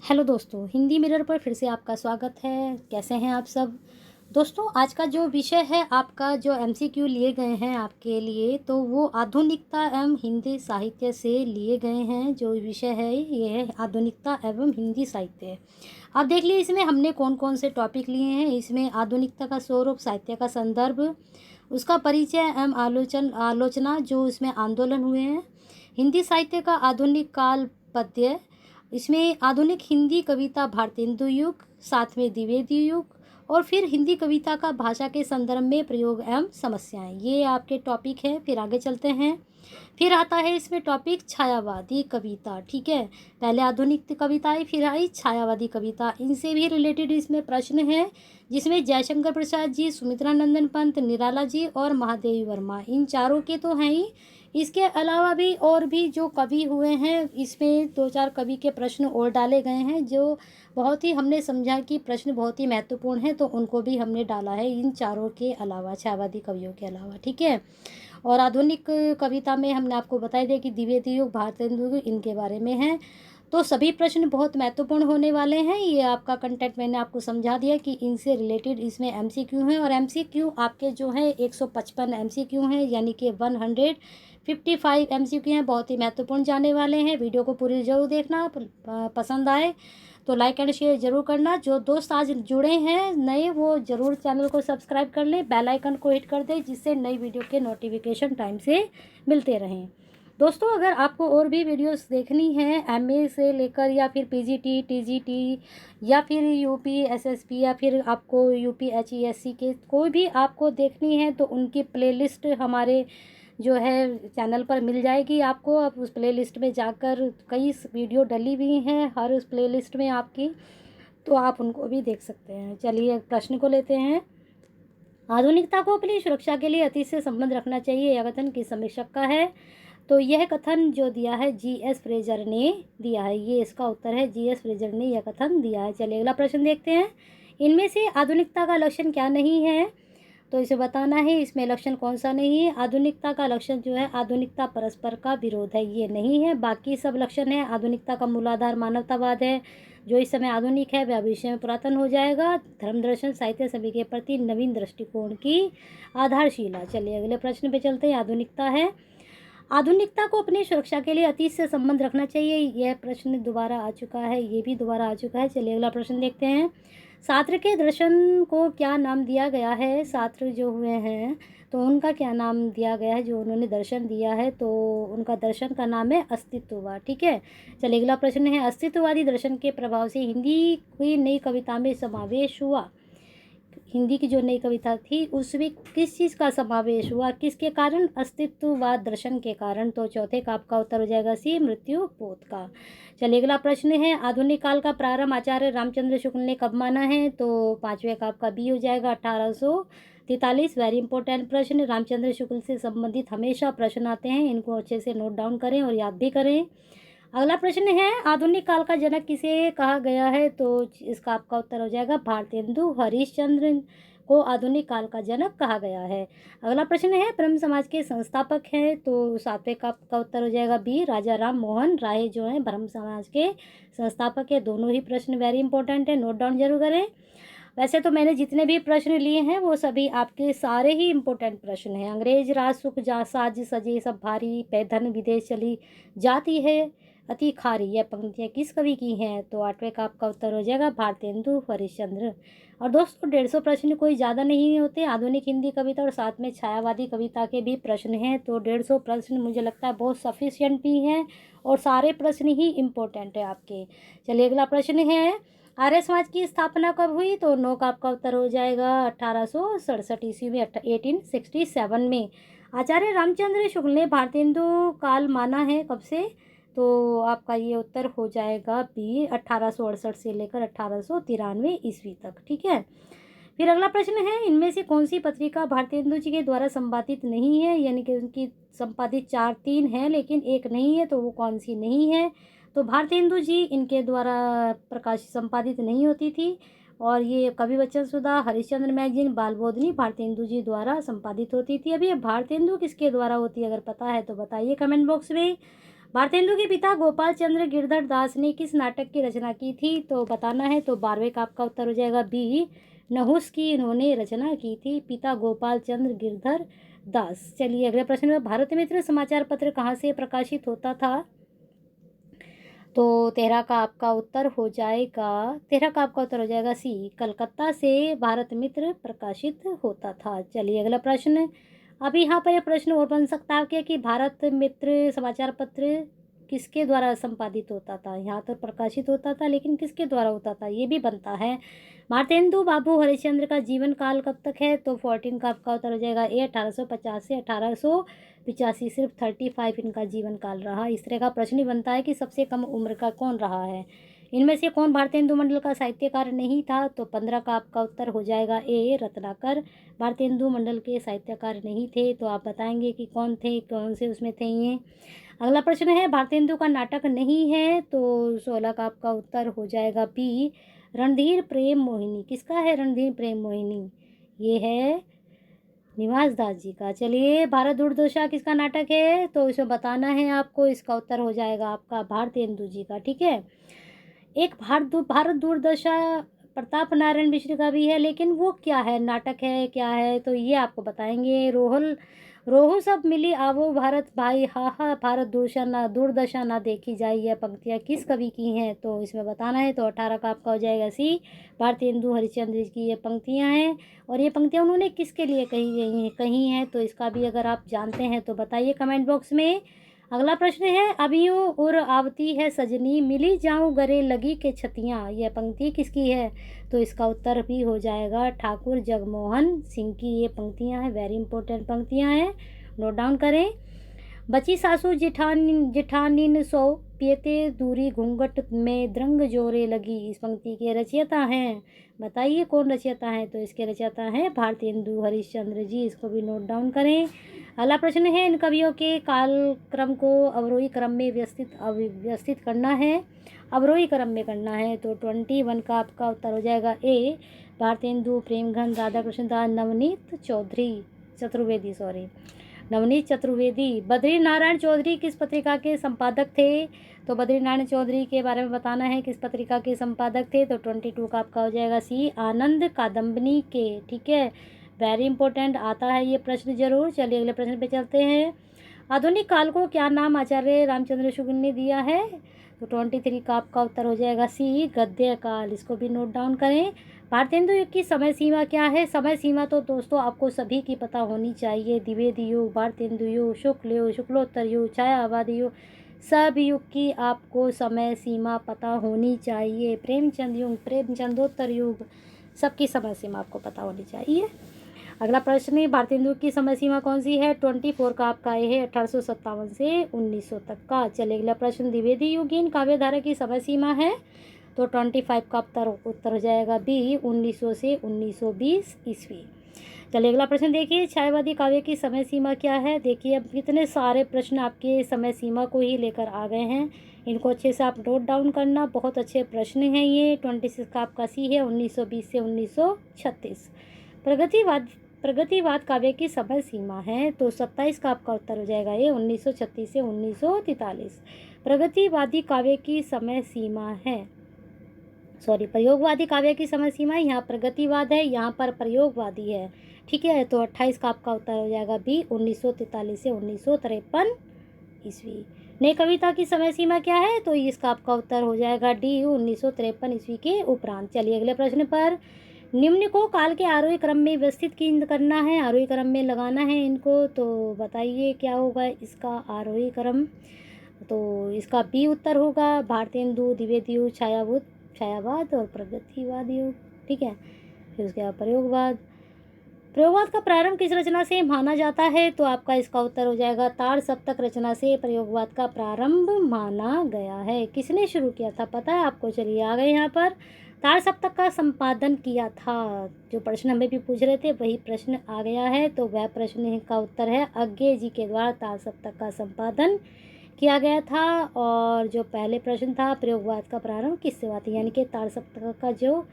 Hello दोस्तों, Hindi mirror पर फिर से आपका स्वागत है। कैसे हैं आप सब दोस्तों? आज का जो विषय है आपका, जो एमसीक्यू लिए गए हैं आपके लिए, तो वो आधुनिकता एवं हिंदी साहित्य से लिए गए हैं। जो विषय है ये है आधुनिकता एवं हिंदी साहित्य। आप देख लीजिए इसमें हमने कौन कौन से टॉपिक लिए हैं। इसमें आधुनिकता का स्वरूप, साहित्य का संदर्भ, उसका परिचय एवं आलोचना जो इसमें आंदोलन हुए हैं, हिंदी साहित्य का आधुनिक काल पद्य, इसमें आधुनिक हिंदी कविता भारतेंदु युग, साथ में द्विवेदी युग, और फिर हिंदी कविता का भाषा के संदर्भ में प्रयोग एवं समस्याएं। ये आपके टॉपिक हैं। फिर आगे चलते हैं। फिर आता है इसमें टॉपिक छायावादी कविता। ठीक है, पहले आधुनिक कविता आई, फिर आई छायावादी कविता। इनसे भी रिलेटेड इसमें प्रश्न है, जिसमें जयशंकर प्रसाद जी, सुमित्रा नंदन पंत, निराला जी और महादेवी वर्मा, इन चारों के तो हैं ही। इसके अलावा भी और भी जो कवि हुए हैं, इसमें दो चार कवि के प्रश्न और डाले गए हैं, जो बहुत ही हमने समझा कि प्रश्न बहुत ही महत्वपूर्ण है, तो उनको भी हमने डाला है इन चारों के अलावा, छायावादी कवियों के अलावा। ठीक है, और आधुनिक कविता में हमने आपको बताई दिया कि द्विवेदी युग, भारतेंदु युग, इनके बारे में है। तो सभी प्रश्न बहुत महत्वपूर्ण होने वाले हैं। ये आपका कंटेंट मैंने आपको समझा दिया कि इनसे रिलेटेड इसमें एमसीक्यू हैं, और एमसीक्यू आपके जो हैं 155 एमसीक्यू हैं, यानी कि 155 एमसीक्यू हैं। बहुत ही महत्वपूर्ण जाने वाले हैं। वीडियो को पूरी जरूर देखना। पसंद आए तो लाइक एंड शेयर जरूर करना। जो दोस्त आज जुड़े हैं नए, वो ज़रूर चैनल को सब्सक्राइब कर लें, बेल आइकन को हिट कर दें, जिससे नई वीडियो के नोटिफिकेशन टाइम से मिलते रहें। दोस्तों, अगर आपको और भी वीडियोस देखनी है एमए से लेकर, या फिर पीजीटी, टीजीटी, या फिर यूपी एसएसपी, या फिर आपको यूपी एचईएससी के कोई भी आपको देखनी है, तो उनकी प्लेलिस्ट हमारे जो है चैनल पर मिल जाएगी आपको। आप उस प्लेलिस्ट में जाकर, कई वीडियो डली हुई हैं हर उस प्लेलिस्ट में आपकी, तो आप उनको भी देख सकते हैं। चलिए प्रश्न को लेते हैं। आधुनिकता को अपनी सुरक्षा के लिए अतीत से संबंध रखना चाहिए, यह कथन किस समीक्षक का है? तो यह कथन जो दिया है जीएस फ्रेजर ने दिया है। ये इसका उत्तर है, जीएस फ्रेजर ने यह कथन दिया है। चलिए अगला प्रश्न देखते हैं। इनमें से आधुनिकता का लक्षण क्या नहीं है? तो इसे बताना है इसमें लक्षण कौन सा नहीं है। आधुनिकता का लक्षण जो है, आधुनिकता परस्पर का विरोध है, ये नहीं है। बाकी सब लक्षण है। आधुनिकता का मूलाधार मानवतावाद है, जो इस समय आधुनिक है वह भविष्य में पुरातन हो जाएगा। धर्म, दर्शन, साहित्य सभी के प्रति नवीन दृष्टिकोण की आधारशिला। चलिए अगले प्रश्न पे चलते हैं। आधुनिकता है, आधुनिकता को अपनी सुरक्षा के लिए अतीत से संबंध रखना चाहिए। यह प्रश्न दोबारा आ चुका है, ये भी दोबारा आ चुका है। चलिए अगला प्रश्न देखते हैं। सात्र के दर्शन को क्या नाम दिया गया है? सात्र जो हुए हैं, तो उनका क्या नाम दिया गया है? जो उन्होंने दर्शन दिया है, तो उनका दर्शन का नाम है अस्तित्ववाद। ठीक है, चलिए अगला प्रश्न है। अस्तित्ववादी दर्शन के प्रभाव से हिंदी की नई कविता में समावेश हुआ। हिंदी की जो नई कविता थी उसमें किस चीज़ का समावेश हुआ, किसके कारण? अस्तित्ववाद दर्शन के कारण। तो चौथे का आपका उत्तर हो जाएगा सी, मृत्यु पोत का। चलिए अगला प्रश्न है। आधुनिक काल का प्रारंभ आचार्य रामचंद्र शुक्ल ने कब माना है? तो पांचवे का आपका बी हो जाएगा, 1843। वेरी इंपॉर्टेंट प्रश्न। रामचंद्र शुक्ल से संबंधित हमेशा प्रश्न आते हैं, इनको अच्छे से नोट डाउन करें और याद भी करें। अगला प्रश्न है, आधुनिक काल का जनक किसे कहा गया है? तो इसका आपका उत्तर हो जाएगा भारतेंदु हरिश्चंद्र को आधुनिक काल का जनक कहा गया है। अगला प्रश्न है, ब्रह्म समाज के संस्थापक हैं? तो सातवें का आपका उत्तर हो जाएगा बी, राजा राम मोहन राय जो हैं ब्रह्म समाज के संस्थापक है। दोनों ही प्रश्न वेरी इंपॉर्टेंट है, नोट डाउन जरूर करें। वैसे तो मैंने जितने भी प्रश्न लिए हैं वो सभी आपके सारे ही इम्पोर्टेंट प्रश्न हैं। अंग्रेज राज सुख जा साज सजे सब भारी, पैधन विदेश चली जाती है अति खारी, यह पंक्तियाँ किस कवि की हैं? तो आठवें का आपका उत्तर हो जाएगा भारतेंदु हरिश्चंद्र। और दोस्तों 150 प्रश्न कोई ज़्यादा नहीं होते। आधुनिक हिंदी कविता और साथ में छायावादी कविता के भी प्रश्न हैं, तो 150 प्रश्न मुझे लगता है बहुत सफिशियंट भी हैं, और सारे प्रश्न ही इम्पोर्टेंट है आपके। चलिए अगला प्रश्न है, आर्य समाज की स्थापना कब हुई? तो 9 का आपका उत्तर हो जाएगा 1867 ईस्वी में, 1867 में। आचार्य रामचंद्र शुक्ल ने भारतेंदु काल माना है कब से? तो आपका ये उत्तर हो जाएगा बी, 1868 से लेकर 1893 ईस्वी तक। ठीक है, फिर अगला प्रश्न है, इनमें से कौन सी पत्रिका भारतेंदु जी के द्वारा संपादित नहीं है? यानी कि उनकी संपादित 4-3 हैं लेकिन एक नहीं है, तो वो कौन सी नहीं है? तो भारतेंदु जी इनके द्वारा प्रकाश संपादित नहीं होती थी, और ये कवि वचन सुधा, हरिश्चंद्र मैगजीन, बालबोधनी भारतेंदु जी द्वारा संपादित होती थी। अभी ये भारतेंदु किसके द्वारा होती है, अगर पता है तो बताइए कमेंट बॉक्स में। भारतेंदु के पिता गोपाल चंद्र गिरधर दास ने किस नाटक की रचना की थी, तो बताना है। तो 12वें का आपका उत्तर हो जाएगा बी, नहुस की इन्होंने रचना की थी, पिता गोपाल चंद्र गिरधर दास। चलिए अगले प्रश्न में, भारत मित्र समाचार पत्र कहाँ से प्रकाशित होता था, तो 13 का आपका उत्तर हो जाएगा, 13 का आपका उत्तर हो जाएगा सी, कलकत्ता से भारत मित्र प्रकाशित होता था। चलिए अगला प्रश्न, अभी यहाँ पर एक प्रश्न और बन सकता है क्या कि भारत मित्र समाचार पत्र किसके द्वारा संपादित होता था। यहाँ तो प्रकाशित होता था, लेकिन किसके द्वारा होता था ये भी बनता है। भारतेंदु बाबू हरिश्चंद्र का जीवन काल कब तक है, तो 14 का आपका उत्तर हो जाएगा ए, 1850 से 1885, सिर्फ 35 इनका जीवन काल रहा। इस तरह का प्रश्न ही बनता है कि सबसे कम उम्र का कौन रहा है। इनमें से कौन भारतेंदु मंडल का साहित्यकार नहीं था, तो 15 का आपका उत्तर हो जाएगा ए, रत्नाकर भारतेंदु मंडल के साहित्यकार नहीं थे। तो आप बताएंगे कि कौन थे, कौन से उसमें थे ये। अगला प्रश्न है, भारतेंदु का नाटक नहीं है, तो 16 का आपका उत्तर हो जाएगा बी, रणधीर प्रेम मोहिनी। किसका है रणधीर प्रेम मोहिनी, ये है निवास दास जी का। चलिए, भारत दुर्दशा किसका नाटक है, तो इसमें बताना है आपको। इसका उत्तर हो जाएगा आपका भारतेंदु जी का। ठीक है, एक भारत दुर्दशा प्रताप नारायण मिश्र का भी है, लेकिन वो क्या है, नाटक है क्या है, तो ये आपको बताएंगे। रोहू सब मिली आवो भारत भाई, हा हा भारत दुर्दशा ना देखी जाए, यह पंक्तियाँ किस कवि की हैं, तो इसमें बताना है। तो 18 का आपका हो जाएगा सी, भारतेंदु हरिश्चंद्र की ये पंक्तियाँ हैं। और ये पंक्तियाँ उन्होंने किसके लिए कही हैं, तो इसका भी अगर आप जानते हैं तो बताइए कमेंट बॉक्स में। अगला प्रश्न है, अभियों उर आवती है सजनी, मिली जाऊं गले लगी के छतियाँ, यह पंक्ति किसकी है, तो इसका उत्तर भी हो जाएगा ठाकुर जगमोहन सिंह की ये पंक्तियाँ हैं। वेरी इंपॉर्टेंट पंक्तियाँ हैं, नोट डाउन करें। बची सासू जिठानिन सो, पियते दूरी घूंघट में द्रंग जोरे लगी, इस पंक्ति के रचयिता हैं, बताइए कौन रचयिता हैं, तो इसके रचयिता हैं भारतेंदु हरिश्चंद्र जी। इसको भी नोट डाउन करें। अगला प्रश्न है, इन कवियों के कालक्रम को अवरोही क्रम में व्यवस्थित करना है, अवरोही क्रम में करना है, तो 21 का आपका उत्तर हो जाएगा ए, भारतेंदु प्रेमघन राधा कृष्ण दास नवनीत चतुर्वेदी। बद्री नारायण चौधरी किस पत्रिका के संपादक थे, तो बद्री नारायण चौधरी के बारे में बताना है, किस पत्रिका के संपादक थे, तो 22 का आपका हो जाएगा सी, आनंद कादम्बनी के। ठीक है, वेरी इंपॉर्टेंट आता है ये प्रश्न जरूर। चलिए अगले प्रश्न पे चलते हैं। आधुनिक काल को क्या नाम आचार्य रामचंद्र शुक्ल ने दिया है, तो 23 का आपका उत्तर हो जाएगा सी, गद्य काल। इसको भी नोट डाउन करें। भारतेंदु युग की समय सीमा क्या है, समय सीमा तो दोस्तों आपको सभी की पता होनी चाहिए। द्विवेदी युग, भारतेंदु युग, शुक्ल युग, शुक्लोत्तर युग, छायावादी युग, सब युग की आपको समय सीमा पता होनी चाहिए। प्रेमचंद युग, प्रेमचंदोत्तर युग, सबकी समय सीमा आपको पता होनी चाहिए। अगला प्रश्न है, भारतेंदु की समय सीमा कौन सी है, 24 का आपका ये है, 1857 से 1900 तक का। चलिए अगला प्रश्न, द्विवेदी युगीन काव्यधारा की समय सीमा है, तो 25 का उत्तर हो जाएगा बी, 1900 से 1920 ईस्वी। चलिए अगला प्रश्न देखिए, छायावादी काव्य की समय सीमा क्या है। देखिए अब कितने सारे प्रश्न आपके समय सीमा को ही लेकर आ गए हैं, इनको अच्छे से आप नोट डाउन करना, बहुत अच्छे प्रश्न हैं ये। 26 का आपका सी है, 1920 से 1936। प्रगतिवाद काव्य की समय सीमा है, तो 27 का आपका उत्तर हो जाएगा ये, 1936 से 1943। प्रगतिवादी काव्य की समय सीमा है, प्रयोगवादी काव्य की समय सीमा है, यहाँ प्रगतिवाद है, यहाँ पर प्रयोगवादी है। ठीक है, तो 28 का आपका उत्तर हो जाएगा बी, 1943 से 1953 ईस्वी। नई कविता की समय सीमा क्या है, तो इसका आपका उत्तर हो जाएगा डी, 1953 ईस्वी के उपरांत। चलिए अगले प्रश्न पर, निम्न को काल के आरोही क्रम में व्यवस्थित करना है, आरोही क्रम में लगाना है इनको, तो बताइए क्या होगा इसका आरोही क्रम, तो इसका बी उत्तर होगा, भारतेंदु, द्विवेदी युग, छायावाद और प्रगतिवाद युग। ठीक है, फिर उसके बाद प्रयोगवाद का प्रारंभ किस रचना से माना जाता है, तो आपका इसका उत्तर हो जाएगा ताड़ सप्तक रचना से प्रयोगवाद का प्रारंभ माना गया है। किसने शुरू किया था पता है आपको, चलिए आ गए यहाँ पर। ताड़ सप्तक का संपादन किया था, जो प्रश्न हमें भी पूछ रहे थे वही प्रश्न आ गया है, तो वह प्रश्न का उत्तर है अज्ञे जी के द्वारा ताड़ सप्तक का संपादन किया गया था। और जो पहले प्रश्न था, प्रयोगवाद का प्रारंभ किससे हुआ था, यानी कि ताड़ सप्तक का जो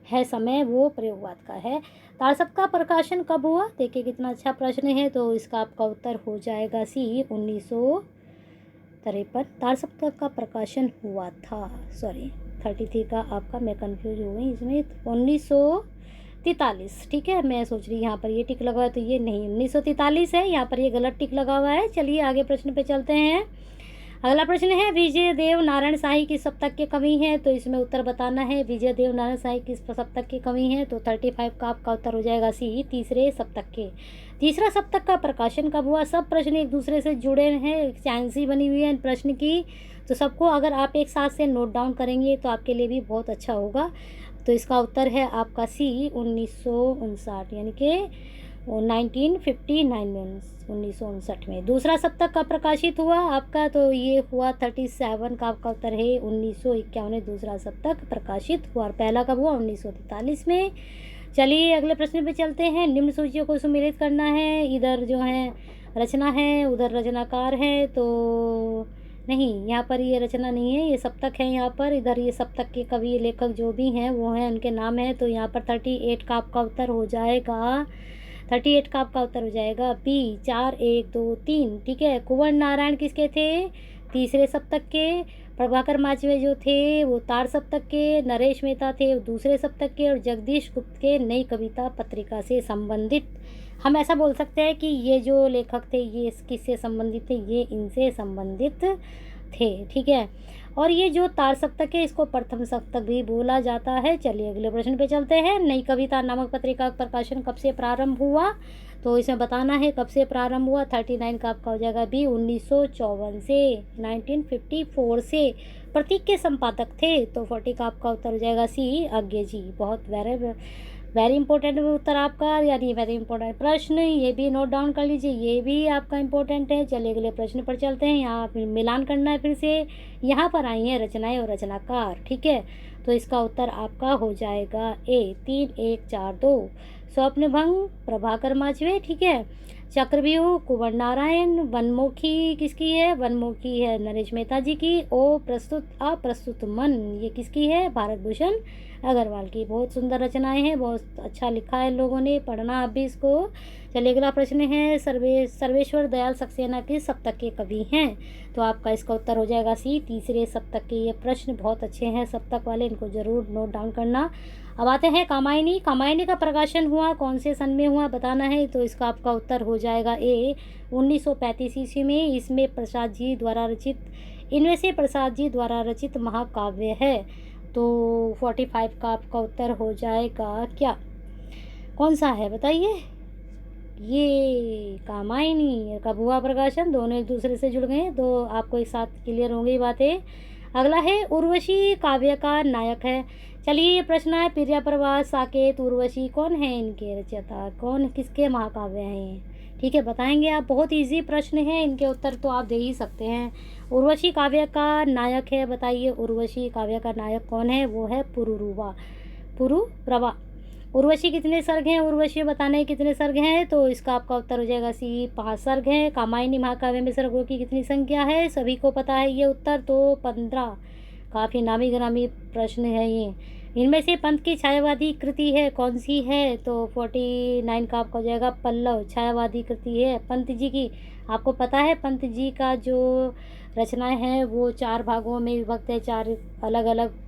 है समय वो प्रयोगवाद का है। ताड़ सप्तक का प्रकाशन कब हुआ, देखिए कितना अच्छा प्रश्न है, तो इसका आपका उत्तर हो जाएगा सी, 53। तार सप्तक का प्रकाशन हुआ था, सॉरी 33 का आपका, मैं कंफ्यूज हो गई इसमें, 1943। ठीक है, मैं सोच रही यहाँ पर ये टिक लगा हुआ है तो ये नहीं, 1943 है, यहाँ पर ये गलत टिक लगा हुआ है। चलिए आगे प्रश्न पे चलते हैं। अगला प्रश्न है, विजय देव नारायण शाही किस सप्तक की कवि हैं? तो इसमें उत्तर बताना है, विजय देव नारायण शाही किस सप्तक की कवि हैं? तो 35 का आपका उत्तर हो जाएगा सी, तीसरे सप्तक के। तीसरा सप्तक का प्रकाशन कब हुआ? सब प्रश्न एक दूसरे से जुड़े हैं, चांसी बनी हुई है इन प्रश्न की, तो सबको अगर आप एक साथ से नोट डाउन करेंगे तो आपके लिए भी बहुत अच्छा होगा। तो इसका उत्तर है आपका सी, 1959, यानी कि 1959 में, 1959 में। दूसरा सप्तक का प्रकाशित हुआ आपका, तो ये हुआ 37 का आपका उत्तर है, 1951 में दूसरा सप्तक प्रकाशित हुआ। और पहला कब हुआ? 1943 में। चलिए अगले प्रश्न पे चलते हैं। निम्न सूचियों को सुमेलित करना है। इधर जो है रचना है, उधर रचनाकार है, तो नहीं, यहाँ पर ये रचना नहीं है, ये सप्तक है यहाँ पर। इधर ये सप्तक के कवि लेखक जो भी हैं वो हैं, उनके नाम है। तो यहाँ पर 38 का आपका उत्तर हो जाएगा, 38 का आपका उत्तर हो जाएगा बी, 4 1 2 3। ठीक है, कुंवर नारायण किसके थे? तीसरे सप्तक के। प्रभाकर माचवे जो थे वो तार सप्तक के। नरेश मेहता थे वो दूसरे सप्तक के। और जगदीश गुप्त के नई कविता पत्रिका से संबंधित। हम ऐसा बोल सकते हैं कि ये जो लेखक थे ये किससे संबंधित थे? ये इनसे संबंधित थे। ठीक है, और ये जो तार सप्तक है इसको प्रथम सप्तक भी बोला जाता है। चलिए अगले प्रश्न पे चलते हैं। नई कविता नामक पत्रिका का प्रकाशन कब से प्रारंभ हुआ? तो इसमें बताना है कब से प्रारंभ हुआ। 39 का आपका हो जाएगा बी, 1954 से, 1954 से। प्रतीक के संपादक थे, तो 40 का आपका उत्तर हो जाएगा सी, आज्ञे जी। बहुत वेरी इंपॉर्टेंट उत्तर आपका, यानी वेरी इंपॉर्टेंट प्रश्न, ये भी नोट डाउन कर लीजिए, ये भी आपका इंपॉर्टेंट है। चलिए अगले प्रश्न पर चलते हैं। यहाँ फिर मिलान करना है फिर से। यहाँ पर आई हैं रचनाएं और रचनाकार। ठीक है, तो इसका उत्तर आपका हो जाएगा ए, 3 1 4 2। स्वप्नभंग प्रभाकर माचवे। ठीक है, चक्रव्यूह कुंवर नारायण। वनमुखी किसकी है? वनमुखी है नरेश मेहता जी की। ओ प्रस्तुत अप्रस्तुत मन, ये किसकी है? भारत भूषण अग्रवाल की। बहुत सुंदर रचनाएं हैं, बहुत अच्छा लिखा है लोगों ने, पढ़ना आप भी इसको। चलिए अगला प्रश्न है, सर्वेश्वर दयाल सक्सेना किस सप्तक के कवि हैं? तो आपका इसका उत्तर हो जाएगा सी, तीसरे सप्तक के। ये प्रश्न बहुत अच्छे हैं सप्तक वाले, इनको जरूर नोट डाउन करना। अब आते हैं कामायनी। कामायनी का प्रकाशन हुआ कौन से सन में हुआ बताना है। तो इसका आपका उत्तर हो जाएगा ए, 1935 ईस्वी में। इसमें प्रसाद जी द्वारा रचित, इनमें से प्रसाद जी द्वारा रचित महाकाव्य है। तो 45 का आपका उत्तर हो जाएगा क्या, कौन सा है बताइए? ये कामायनी। कब हुआ प्रकाशन? दोनों एक दूसरे से जुड़ गए, तो आपको एक साथ क्लियर होंगी बातें। अगला है, उर्वशी काव्य का नायक है। चलिए ये प्रश्न है, प्रिया प्रवास साकेत उर्वशी कौन है इनके रचयिता? कौन, किसके महाकाव्य हैं? ठीक है, बताएंगे आप। बहुत इजी प्रश्न है, इनके उत्तर तो आप दे ही सकते हैं। उर्वशी काव्य का नायक है, बताइए उर्वशी काव्य का नायक कौन है? वो है पुरुरवा, पुरुरवा। उर्वशी कितने सर्ग हैं? उर्वशी बताने कितने सर्ग हैं? तो इसका आपका उत्तर हो जाएगा सी, 5 सर्ग हैं। कामायनी महाकाव्य में सर्गों की कितनी संख्या है? सभी को पता है ये उत्तर, तो 15। काफ़ी नामी गिरामी प्रश्न है ये। इनमें से पंत की छायावादी कृति है कौन सी है? तो 49 का आपका हो जाएगा पल्लव, छायावादी कृति है पंत जी की। आपको पता है पंत जी का जो रचनाएं हैं वो 4 भागों में विभक्त है, 4 अलग अलग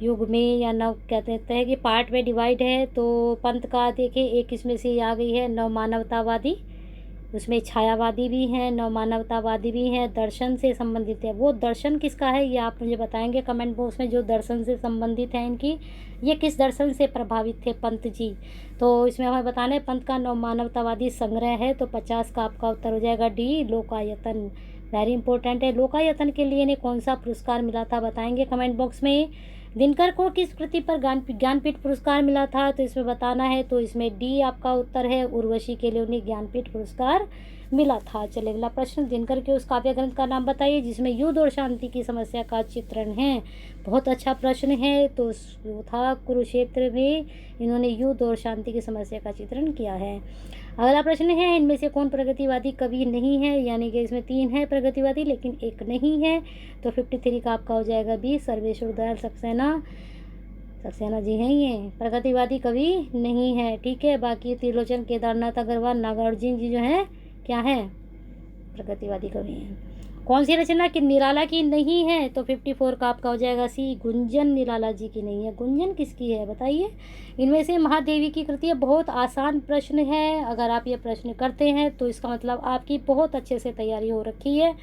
युग में या नव कहते हैं कि पार्ट में डिवाइड है। तो पंत का देखिए एक इसमें से आ गई है नव मानवतावादी, उसमें छायावादी भी हैं, नव मानवतावादी भी हैं, दर्शन से संबंधित है। वो दर्शन किसका है ये आप मुझे बताएंगे कमेंट बॉक्स में। जो दर्शन से संबंधित है इनकी, ये किस दर्शन से प्रभावित थे पंत जी? तो इसमें हमें बताना है पंत का नव मानवतावादी संग्रह है। तो 50 का आपका उत्तर हो जाएगा डी, लोकायतन। वेरी इंपॉर्टेंट है। लोकायतन के लिए इन्हें कौन सा पुरस्कार मिला था बताएंगे कमेंट बॉक्स में। दिनकर को किस कृति पर ज्ञानपीठ पुरस्कार मिला था? तो इसमें बताना है। तो इसमें डी आपका उत्तर है, उर्वशी के लिए उन्हें ज्ञानपीठ पुरस्कार मिला था। चलिए अगला प्रश्न, दिनकर के उस काव्य ग्रंथ का नाम बताइए जिसमें युद्ध और शांति की समस्या का चित्रण है। बहुत अच्छा प्रश्न है। तो वो था कुरुक्षेत्र में इन्होंने युद्ध और शांति की समस्या का चित्रण किया है। अगला प्रश्न है, इनमें से कौन प्रगतिवादी कवि नहीं है? यानी कि इसमें 3 है प्रगतिवादी लेकिन एक नहीं है। तो 53 का आपका हो जाएगा बी, सर्वेश्वर दयाल सक्सेना जी हैं ये, प्रगतिवादी कवि नहीं है। ठीक है, बाकी त्रिलोचन, केदारनाथ अग्रवाल, नागार्जुन जी जो हैं क्या हैं? प्रगतिवादी कवि हैं। कौन सी रचना कि निराला की नहीं है, तो 54 का आपका हो जाएगा सी, गुंजन निराला जी की नहीं है। गुंजन किसकी है बताइए। इनमें से महादेवी की कृति है। बहुत आसान प्रश्न है, अगर आप ये प्रश्न करते हैं तो इसका मतलब आपकी बहुत अच्छे से तैयारी हो रखी है।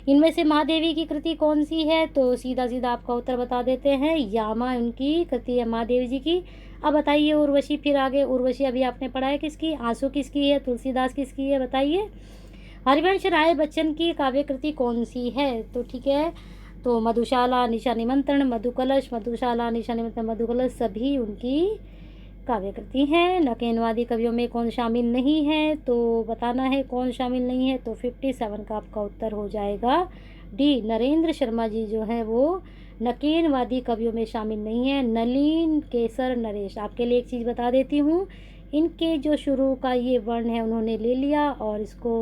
इनमें से महादेवी की कृति कौन सी है, तो सीधा सीधा आपका उत्तर बता देते हैं, यामा उनकी कृति है महादेवी जी की। अब बताइए उर्वशी, फिर आगे उर्वशी अभी आपने पढ़ा है किसकी, आंसू किसकी है, तुलसीदास किसकी है बताइए। हरिवंश राय बच्चन की काव्य कृति कौन सी है, तो ठीक है, तो मधुशाला, निशा निमंत्रण, मधुकलश, मधुशाला, निशा निमंत्रण, मधुकलश सभी उनकी काव्य कृति हैं। नकेनवादी कवियों में कौन शामिल नहीं है, तो बताना है कौन शामिल नहीं है, तो 57 का आपका उत्तर हो जाएगा डी, नरेंद्र शर्मा जी जो है वो नकेनवादी कवियों में शामिल नहीं है। नलिन केसर नरेश, आपके लिए एक चीज़ बता देती हूँ, इनके जो शुरू का ये वर्ण है उन्होंने ले लिया और इसको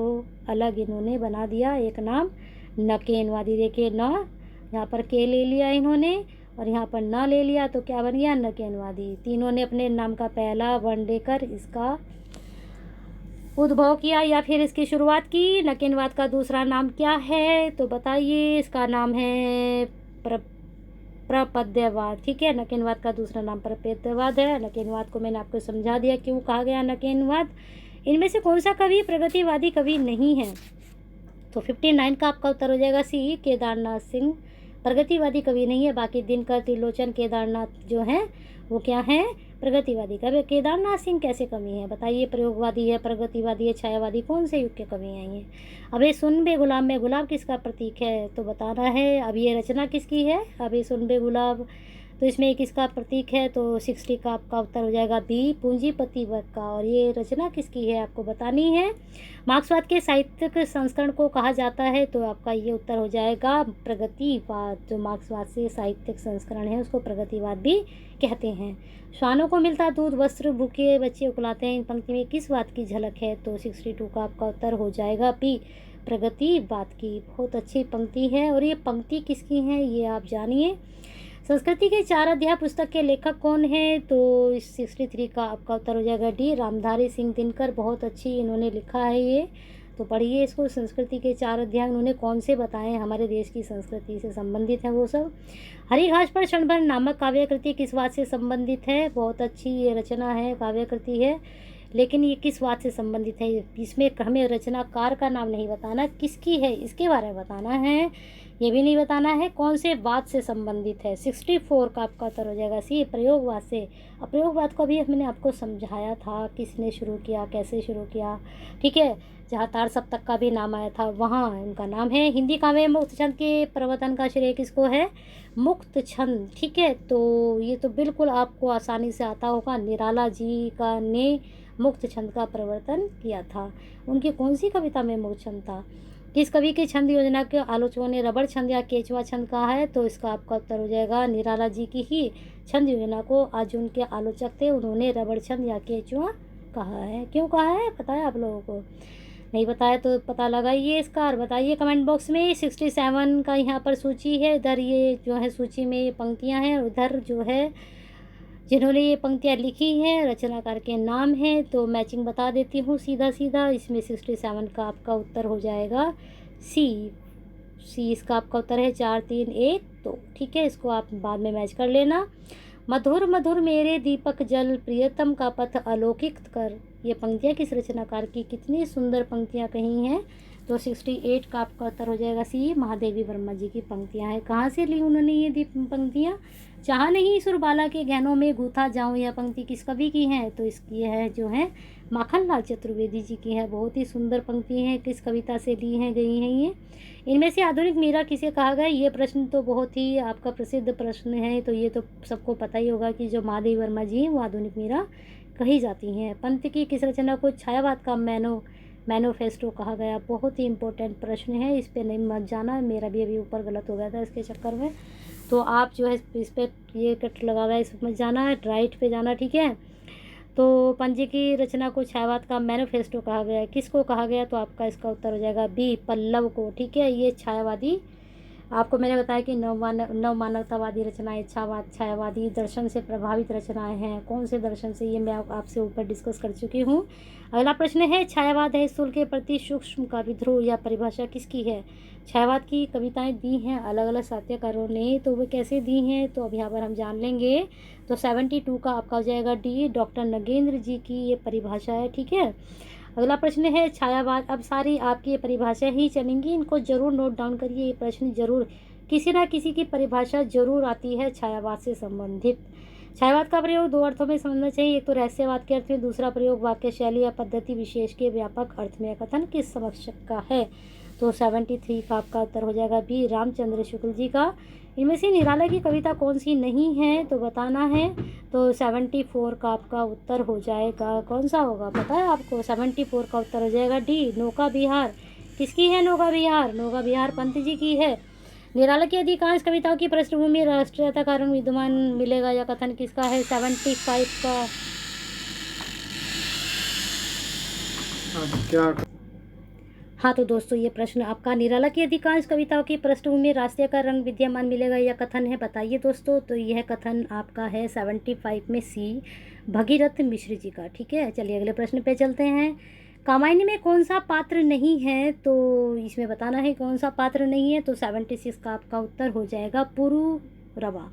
अलग इन्होंने बना दिया एक नाम, नकेनवादी। देखिए न, यहाँ पर के ले लिया इन्होंने और यहाँ पर ना ले लिया, तो क्या बन गया, नकेनवादी। तीनों ने अपने नाम का पहला वर्ण लेकर इसका उद्भव किया या फिर इसकी शुरुआत की। नकेनवाद का दूसरा नाम क्या है, तो बताइए, इसका नाम है प्रपद्यवाद। ठीक है, नकेनवाद का दूसरा नाम प्रपद्यवाद है। नकेनवाद को मैंने आपको समझा दिया क्यों कहा गया नकेनवाद। इनमें से कौन सा कवि प्रगतिवादी कवि नहीं है, तो 59 का आपका उत्तर हो जाएगा सी, केदारनाथ सिंह प्रगतिवादी कवि नहीं है। बाकी दिनकर, त्रिलोचन, केदारनाथ जो हैं वो क्या हैं, प्रगतिवादी कवि। केदारनाथ सिंह कैसे कवि हैं बताइए, प्रयोगवादी है, प्रगतिवादी है, छायावादी, कौन से युग के कवि हैं ये। अब ये सुन बे गुलाब में गुलाब किसका प्रतीक है, तो बताना है। अब ये रचना किसकी है, अब ये सुन बे गुलाब, तो इसमें किसका प्रतीक है, तो 60 का आपका उत्तर हो जाएगा बी, पूंजीपति वर्ग का। और ये रचना किसकी है आपको बतानी है। मार्क्सवाद के साहित्यिक संस्करण को कहा जाता है, तो आपका ये उत्तर हो जाएगा प्रगतिवाद। जो मार्क्सवाद से साहित्यिक संस्करण है उसको प्रगतिवाद भी कहते हैं। श्वानों को मिलता दूध, वस्त्र, भूखे बच्चे उकलाते हैं, इन पंक्ति में किस बात की झलक है, तो 62 का आपका उत्तर हो जाएगा बी, प्रगतिवाद की। बहुत अच्छी पंक्ति है और ये पंक्ति किसकी है ये आप जानिए। संस्कृति के 4 अध्याय पुस्तक के लेखक कौन है, तो इस 63 का आपका उत्तर हो जाएगा डी, रामधारी सिंह दिनकर। बहुत अच्छी इन्होंने लिखा है ये, तो पढ़िए इसको। संस्कृति के 4 अध्याय उन्होंने कौन से बताए हैं, हमारे देश की संस्कृति से संबंधित है वो सब। हरी घास पर क्षण भर नामक काव्य कृति किस बात से संबंधित है, बहुत अच्छी ये रचना है, काव्य कृति है, लेकिन ये किस बात से संबंधित है, इसमें हमें रचनाकार का नाम नहीं बताना, किसकी है इसके बारे में बताना है, ये भी नहीं बताना है कौन से वाद से संबंधित है। 64 का आपका उत्तर हो जाएगा सी, प्रयोगवाद से। प्रयोगवाद को भी मैंने आपको समझाया था, किसने शुरू किया, कैसे शुरू किया। ठीक है, जहाँ तार सप्तक का भी नाम आया था वहाँ उनका नाम है। हिंदी काव्य मुक्त छंद के प्रवर्तन का श्रेय किसको है, मुक्त छंद। ठीक है, तो ये तो बिल्कुल आपको आसानी से आता होगा, निराला जी का ने मुक्त छंद का प्रवर्तन किया था। उनकी कौन सी कविता में मुक्त छंद था, किस कवि के छंद योजना के आलोचकों ने रबड़ छंद या केचुआ छंद कहा है, तो इसका आपका उत्तर हो जाएगा निराला जी की ही छंद योजना को आज उनके आलोचक थे उन्होंने रबड़ छंद या केचुआ कहा है। क्यों कहा है पता है आप लोगों को, नहीं बताया तो पता लगाइए इसका और बताइए कमेंट बॉक्स में। 67 का यहाँ पर सूची है, इधर ये जो है सूची में ये पंक्तियाँ हैं, उधर जो है जिन्होंने ये पंक्तियाँ लिखी हैं रचनाकार के नाम है, तो मैचिंग बता देती हूँ सीधा सीधा। इसमें 67 का आपका उत्तर हो जाएगा सी, इसका आपका उत्तर है 4 3 1 2। ठीक है, इसको आप बाद में मैच कर लेना। मधुर मधुर मेरे दीपक जल, प्रियतम का पथ अलौकिक कर, ये पंक्तियाँ किस रचनाकार की, कितनी सुंदर पंक्तियाँ कही हैं, तो 68 का आपका उत्तर हो जाएगा सी, महादेवी वर्मा जी की पंक्तियाँ हैं। कहाँ से ली उन्होंने ये पंक्तियाँ, चाह नहीं सुरबाला के गहनों में गूथा जाऊँ, यह पंक्ति किस कवि की है, तो इसकी है जो है माखनलाल चतुर्वेदी जी की है। बहुत ही सुंदर पंक्ति हैं, किस कविता से ली हैं गई हैं ये। इनमें से आधुनिक मीरा किसे कहा गया, ये प्रश्न तो बहुत ही आपका प्रसिद्ध प्रश्न है, तो ये तो सबको पता ही होगा कि जो महादेवी वर्मा जी हैं वो आधुनिक मीरा कही जाती हैं। पंत की किस रचना को छायावाद का मैनोफेस्टो कहा गया, बहुत ही इंपॉर्टेंट प्रश्न है, इस पर नहीं मत जाना, मेरा भी अभी ऊपर गलत हो गया था इसके चक्कर में, तो आप जो है इस पर ये कट लगा हुआ है इस मत जाना है, राइट पे जाना। ठीक है, तो पंजे की रचना को छायावाद का मैनिफेस्टो कहा गया है, किसको कहा गया, तो आपका इसका उत्तर हो जाएगा बी, पल्लव को। ठीक है, ये छायावादी आपको मैंने बताया कि नव मानवतावादी रचनाएं छायावादी दर्शन से प्रभावित रचनाएं हैं। कौन से दर्शन से, ये मैं आपसे ऊपर डिस्कस कर चुकी हूँ। अगला प्रश्न है, छायावाद है स्थूल के प्रति सूक्ष्म का विद्रोह या परिभाषा किसकी है? छायावाद की कविताएं दी हैं अलग अलग साहित्यकारों ने, तो वो कैसे दी हैं तो अभी यहाँ पर हम जान लेंगे। तो 72 का आपका हो जाएगा डी, डॉक्टर नगेंद्र जी की ये परिभाषा है। ठीक है, अगला प्रश्न है छायावाद। अब सारी आपकी ये परिभाषा ही चलेंगी, इनको जरूर नोट डाउन करिए। ये प्रश्न जरूर किसी ना किसी की परिभाषा जरूर आती है छायावाद से संबंधित। छायावाद का प्रयोग दो अर्थों में समझना चाहिए, एक तो रहस्यवाद के अर्थ में, दूसरा प्रयोग वाक्य शैली या पद्धति विशेष के व्यापक अर्थ में। कथन किस समक्ष का है? तो 73 का आपका उत्तर हो जाएगा बी, रामचंद्र शुक्ल जी का। इनमें से निराला की कविता कौन सी नहीं है तो बताना है। तो 74 का आपका उत्तर हो जाएगा, कौन सा होगा पता है आपको? 74 का उत्तर हो जाएगा डी, नौका विहार। किसकी है नौका विहार? नौका विहार पंत जी की है। निराला की अधिकांश कविताओं की पृष्ठभूमि राष्ट्रीयता का रंग विद्यमान मिलेगा, या कथन किसका है? 75 का। क्या? हाँ तो दोस्तों, ये प्रश्न आपका, निराला की अधिकांश कविताओं की पृष्ठभूमि में राष्ट्रीय का रंग विद्यमान मिलेगा, यह कथन है, बताइए दोस्तों। तो यह कथन आपका है 75 में सी, भगीरथ मिश्र जी का। ठीक है, चलिए अगले प्रश्न पे चलते हैं। कामायनी में कौन सा पात्र नहीं है? तो इसमें बताना है कौन सा पात्र नहीं है। तो 76 का आपका उत्तर हो जाएगा पुरुरवा।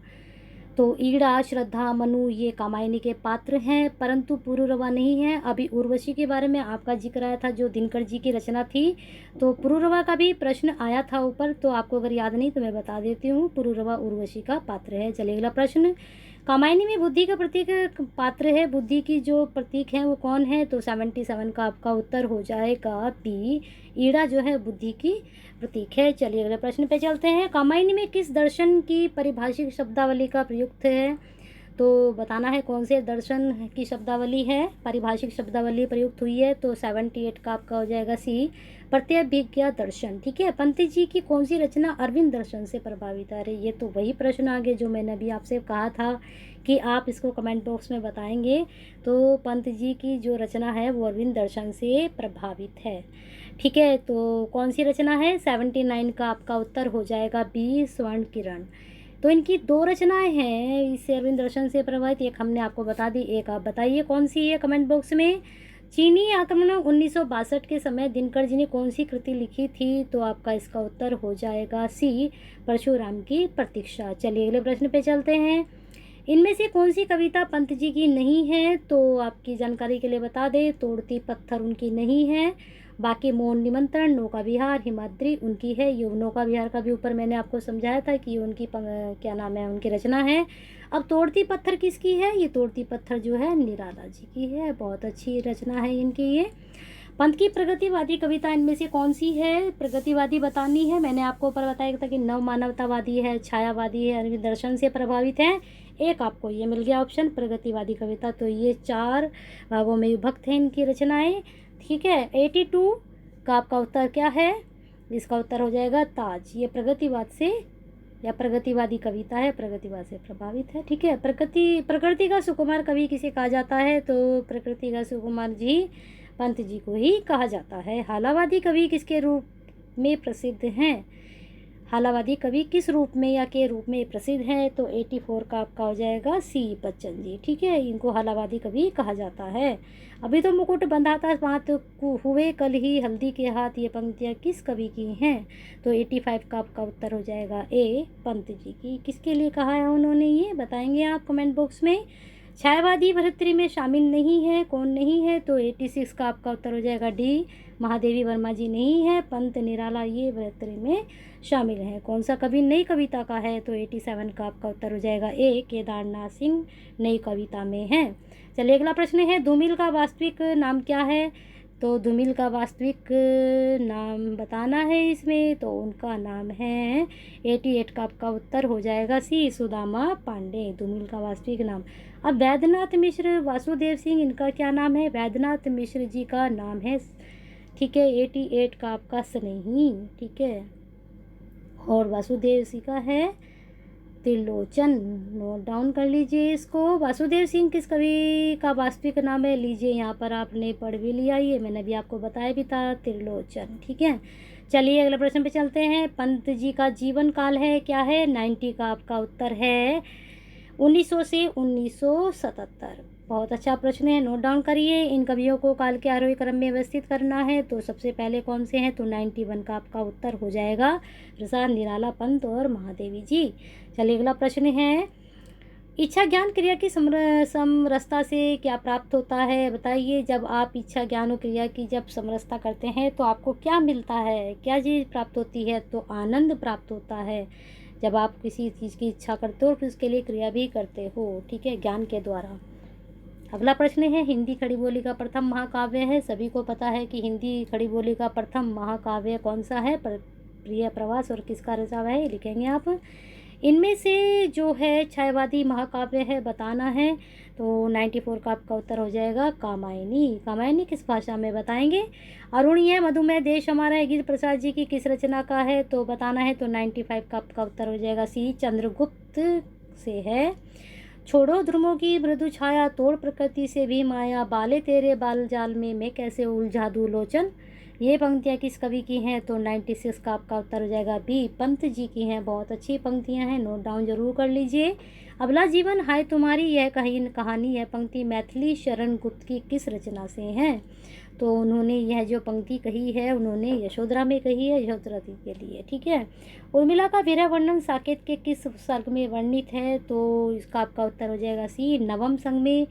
तो ईड़ा, श्रद्धा, मनु ये कामायनी के पात्र हैं, परंतु पुरुरवा नहीं है। अभी उर्वशी के बारे में आपका जिक्र आया था, जो दिनकर जी की रचना थी। तो पुरुरवा का भी प्रश्न आया था ऊपर, तो आपको अगर याद नहीं तो मैं बता देती हूँ, पुरुरवा उर्वशी का पात्र है। चलिए अगला प्रश्न, कामायनी में बुद्धि का प्रतीक पात्र है, बुद्धि की जो प्रतीक है वो कौन है? तो 77 का आपका उत्तर हो जाएगा पी, ईड़ा जो है बुद्धि की प्रतीक है। चलिए अगले प्रश्न पे चलते हैं। कामायनी में किस दर्शन की परिभाषिक शब्दावली का प्रयुक्त है? तो बताना है कौन से दर्शन की शब्दावली है, पारिभाषिक शब्दावली प्रयुक्त हुई है। तो 78 का आपका हो जाएगा सी, प्रत्यभिज्ञा दर्शन। ठीक है, पंत जी की कौन सी रचना अरविंद दर्शन से प्रभावित? अरे ये तो वही प्रश्न आगे जो मैंने अभी आपसे कहा था कि आप इसको कमेंट बॉक्स में बताएंगे। तो पंत जी की जो रचना है वो अरविंद दर्शन से प्रभावित है। ठीक है, तो कौन सी रचना है? 79 का आपका उत्तर हो जाएगा बी, स्वर्ण किरण। तो इनकी दो रचनाएं हैं इससे अरविंद दर्शन से प्रभावित, एक हमने आपको बता दी, एक आप बताइए कौन सी है कमेंट बॉक्स में। चीनी आक्रमण 1962 के समय दिनकर जी ने कौन सी कृति लिखी थी? तो आपका इसका उत्तर हो जाएगा सी, परशुराम की प्रतीक्षा। चलिए अगले प्रश्न पे चलते हैं। इनमें से कौन सी कविता पंत जी की नहीं है? तो आपकी जानकारी के लिए बता दें, तोड़ती पत्थर उनकी नहीं है, बाकी मौन निमंत्रण, नौका विहार, हिमाद्री उनकी है। ये नौका विहार का भी ऊपर मैंने आपको समझाया था कि ये उनकी क्या नाम है, उनकी रचना है। अब तोड़ती पत्थर किसकी है? ये तोड़ती पत्थर जो है निराला जी की है, बहुत अच्छी रचना है इनकी ये। पंत की प्रगतिवादी कविता इनमें से कौन सी है? प्रगतिवादी बतानी है, मैंने आपको ऊपर बताया था कि नव मानवतावादी है, छायावादी है, अरविंद दर्शन से प्रभावित है। एक आपको ये मिल गया ऑप्शन, प्रगतिवादी कविता। तो ये 4 भागों में विभक्त है इनकी रचनाएं। ठीक है, 82 का आपका उत्तर क्या है? इसका उत्तर हो जाएगा ताज। ये प्रगतिवाद से या प्रगतिवादी कविता है, प्रगतिवाद से प्रभावित है। ठीक है, प्रकृति का सुकुमार कवि किसे कहा जाता है? तो प्रकृति का सुकुमार जी पंत जी को ही कहा जाता है। हालावादी कवि किसके रूप में प्रसिद्ध हैं? हालावादी कवि किस रूप में या के रूप में प्रसिद्ध है? तो 84 का आपका हो जाएगा सी, बच्चन जी। ठीक है, इनको हालावादी कवि कहा जाता है। अभी तो मुकुट बंधा था बात हुए कल ही हल्दी के हाथ, ये पंक्तियाँ किस कवि की हैं? तो 85 का आपका उत्तर हो जाएगा ए, पंत जी की। किसके लिए कहा है उन्होंने, ये बताएंगे आप कमेंट बॉक्स में। छायावादी भर्तृ में शामिल नहीं है, कौन नहीं है? तो 86 का आपका उत्तर हो जाएगा डी, महादेवी वर्मा जी नहीं है, पंत निराला ये भर्तृ में शामिल हैं। कौन सा कवि नई कविता का है? तो 87 का आपका उत्तर हो जाएगा ए, केदारनाथ सिंह नई कविता में है। चलिए अगला प्रश्न है, धूमिल का वास्तविक नाम क्या है? तो धूमिल का वास्तविक नाम बताना है इसमें, तो उनका नाम है 88 का आपका उत्तर हो जाएगा सी, सुदामा पांडे, धूमिल का वास्तविक नाम। अब वैद्यनाथ मिश्र वासुदेव सिंह, इनका क्या नाम है? वैद्यनाथ मिश्र जी का नाम है, ठीक है, 88 का आपका स्नेही। ठीक है, और वासुदेव सिंह का है त्रिलोचन। नोट डाउन कर लीजिए इसको। वासुदेव सिंह किस कवि का वास्तविक नाम है? लीजिए यहाँ पर आपने पढ़ भी लिया, ये मैंने भी आपको बताया भी था, त्रिलोचन। ठीक है, चलिए अगले प्रश्न पे चलते हैं। पंत जी का जीवन काल है क्या है? 90 का आपका उत्तर है 1900 से 1977। बहुत अच्छा प्रश्न है, नोट डाउन करिए। इन कवियों को काल के आरोही क्रम में व्यवस्थित करना है, तो सबसे पहले कौन से हैं? तो 91 का आपका उत्तर हो जाएगा प्रसाद निराला पंत और महादेवी जी। चलिए अगला प्रश्न है, इच्छा ज्ञान क्रिया की समरसता से क्या प्राप्त होता है? बताइए। जब आप इच्छा ज्ञान और क्रिया की जब समरसता करते हैं तो आपको क्या मिलता है, क्या चीज़ प्राप्त होती है? तो आनंद प्राप्त होता है। जब आप किसी चीज़ की इच्छा करते हो फिर उसके लिए क्रिया भी करते हो, ठीक है, ज्ञान के द्वारा। अगला प्रश्न है, हिंदी खड़ी बोली का प्रथम महाकाव्य है। सभी को पता है कि हिंदी खड़ी बोली का प्रथम महाकाव्य कौन सा है? प्रिय प्रवास और किसका रचा हुआ है, लिखेंगे आप। इनमें से जो है छायावादी महाकाव्य है, बताना है। तो 94 का आपका उत्तर हो जाएगा कामायनी। कामायनी किस भाषा में, बताएंगे। अरुणीय मधुमेह देश हमारा है गिर प्रसाद जी की किस रचना का है? तो बताना है। तो 95 का आपका उत्तर हो जाएगा सी, चंद्रगुप्त से है। छोड़ो ध्रुवों की मृदु छाया, तोड़ प्रकृति से भी माया, बाले तेरे बाल जाल में मैं कैसे उलझा दूं लोचन। ये पंक्तियाँ किस कवि की हैं? तो 96 का आपका उत्तर हो जाएगा बी, पंत जी की हैं। बहुत अच्छी पंक्तियाँ हैं, नोट डाउन जरूर कर लीजिए। अबला जीवन हाय तुम्हारी यह कहानी है पंक्ति मैथिली शरण गुप्त की किस रचना से हैं? तो उन्होंने यह जो पंक्ति कही है उन्होंने यशोधरा में कही है, यशोधरा जी के लिए, ठीक है। उर्मिला का विरह वर्णन साकेत के किस सर्ग में वर्णित है? तो इसका आपका उत्तर हो जाएगा सी, नवम संग में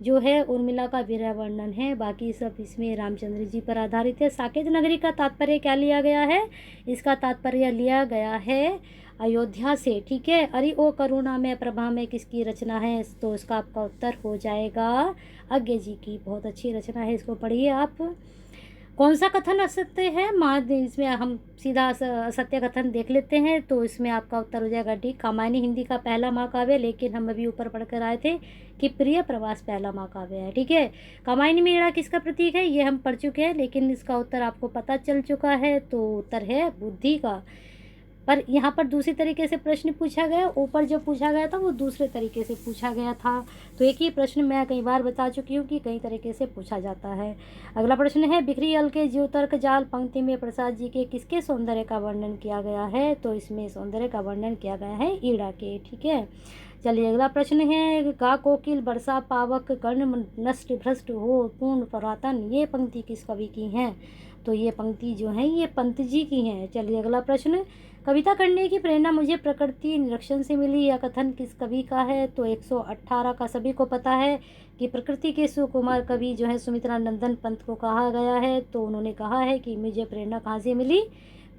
जो है उर्मिला का विरह वर्णन है। बाकी सब इसमें रामचंद्र जी पर आधारित है। साकेत नगरी का तात्पर्य क्या लिया गया है? इसका तात्पर्य लिया गया है अयोध्या से, ठीक है। अरि ओ करुणा में प्रभा में किसकी रचना है? तो इसका आपका उत्तर हो जाएगा अज्ञ जी की। बहुत अच्छी रचना है, इसको पढ़िए आप। कौन सा कथन असत्य है? इसमें हम सीधा असत्य कथन देख लेते हैं। तो इसमें आपका उत्तर हो जाएगा डी, कामायनी हिंदी का पहला महाकाव्य। लेकिन हम अभी ऊपर पढ़कर आए थे कि प्रिय प्रवास पहला महाकाव्य है, ठीक है। कामायनी में ईड़ा किसका प्रतीक है? ये हम पढ़ चुके हैं, लेकिन इसका उत्तर आपको पता चल चुका है। तो उत्तर है बुद्धि का। पर यहाँ पर दूसरी तरीके से प्रश्न पूछा गया, ऊपर जो पूछा गया था वो दूसरे तरीके से पूछा गया था। तो एक ही प्रश्न मैं कई बार बता चुकी हूँ कि कई तरीके से पूछा जाता है। अगला प्रश्न है, बिखरी अल के ज्योतर्क जाल पंक्ति में प्रसाद जी के किसके सौंदर्य का वर्णन किया गया है? तो इसमें सौंदर्य का वर्णन किया गया है ईड़ा के, ठीक है। चलिए अगला प्रश्न है, गा कोकिल बरसा पावक कर्ण नष्ट भ्रष्ट हो पूर्ण पुरातन, ये पंक्ति किस कवि की हैं? तो ये पंक्ति जो है ये पंत जी की हैं। चलिए अगला प्रश्न, कविता करने की प्रेरणा मुझे प्रकृति निरीक्षण से मिली, यह कथन किस कवि का है? तो 118 का सभी को पता है कि प्रकृति के सुकुमार कवि जो है सुमित्रा नंदन पंत को कहा गया है। तो उन्होंने कहा है कि मुझे प्रेरणा कहाँ से मिली?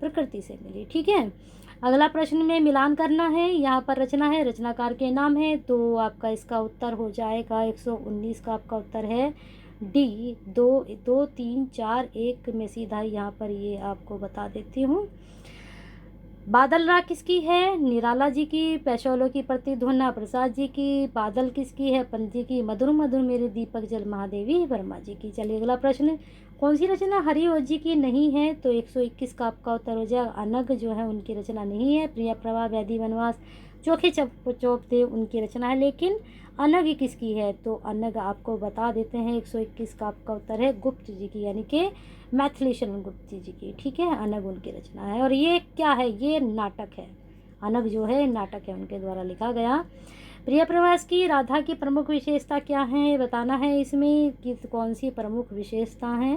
प्रकृति से मिली, ठीक है। अगला प्रश्न में मिलान करना है, यहाँ पर रचना है, रचनाकार के नाम है। तो आपका इसका उत्तर हो जाएगा 119 का आपका उत्तर है डी, 2 2 3 4 1 में सीधा यहाँ पर ये आपको बता देती हूँ। बादल राग किसकी है? निराला जी की। पैशोलो की प्रतिध्वना प्रसाद जी की। बादल किसकी है? पंत जी की। मधुर मधुर मेरे दीपक जल महादेवी वर्मा जी की। चलिए अगला प्रश्न, कौन सी रचना हरिओ जी की नहीं है? तो 121 का आपका उत्तर हो जाएगा अनग जो है उनकी रचना नहीं है। प्रिय प्रभा वैदी वनवास चोखे चौप थे उनकी रचना है। लेकिन अनग किसकी है? तो अनग आपको बता देते हैं 121 का आपका उत्तर है गुप्त जी की, यानी कि मैथिली शरण गुप्त जी की, ठीक है। अनग उनकी रचना है। और ये क्या है? ये नाटक है। अनग जो है नाटक है, उनके द्वारा लिखा गया। प्रिय प्रवास की राधा की प्रमुख विशेषता क्या है? बताना है इसमें कि कौन सी प्रमुख विशेषता है।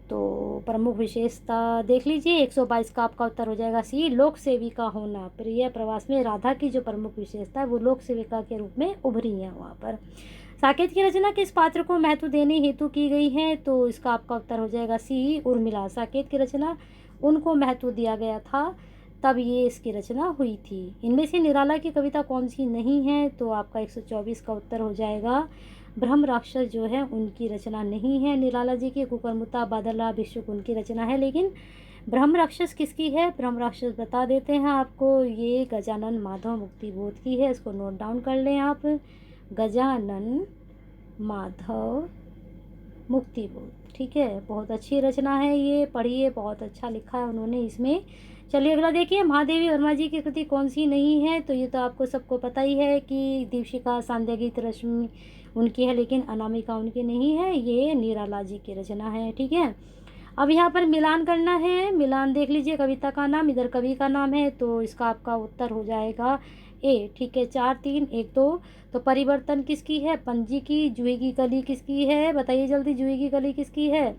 तो प्रमुख विशेषता देख लीजिए, 122 का आपका उत्तर हो जाएगा सी, लोक सेविका होना। प्रिय प्रवास में राधा की जो प्रमुख विशेषता है वो लोक सेविका के रूप में उभरी है वहाँ पर। साकेत की रचना किस पात्र को महत्व देने हेतु की गई है? तो इसका आपका उत्तर हो जाएगा सी, उर्मिला। साकेत की रचना उनको महत्व दिया गया था, तब ये इसकी रचना हुई थी। इनमें से निराला की कविता कौन सी नहीं है? तो आपका 124 का उत्तर हो जाएगा ब्रह्म राक्षस जो है उनकी रचना नहीं है निराला जी की। कुकरमुत्ता बादला भिक्षुक उनकी रचना है। लेकिन ब्रह्म राक्षस किसकी है? ब्रह्म राक्षस बता देते हैं आपको, ये गजानन माधव मुक्तिबोध की है। इसको नोट डाउन कर लें आप, गजानन माधव मुक्तिबोध, ठीक है। बहुत अच्छी रचना है ये, पढ़िए, बहुत अच्छा लिखा है उन्होंने इसमें। चलिए अगला देखिए, महादेवी वर्मा जी की कृति कौन सी नहीं है? तो ये तो आपको सबको पता ही है कि दीपशिखा सांध्य गीत रश्मि उनकी है, लेकिन अनामिका उनकी नहीं है, ये निराला जी की रचना है, ठीक है। अब यहाँ पर मिलान करना है, मिलान देख लीजिए, कविता का नाम, इधर कवि का नाम है, तो इसका आपका उत्तर हो जाएगा ए। ठीक है, 4 3 1 2। तो परिवर्तन किसकी है? पंजी की। जूही की कली किसकी है? बताइए जल्दी, जूही की कली किसकी है?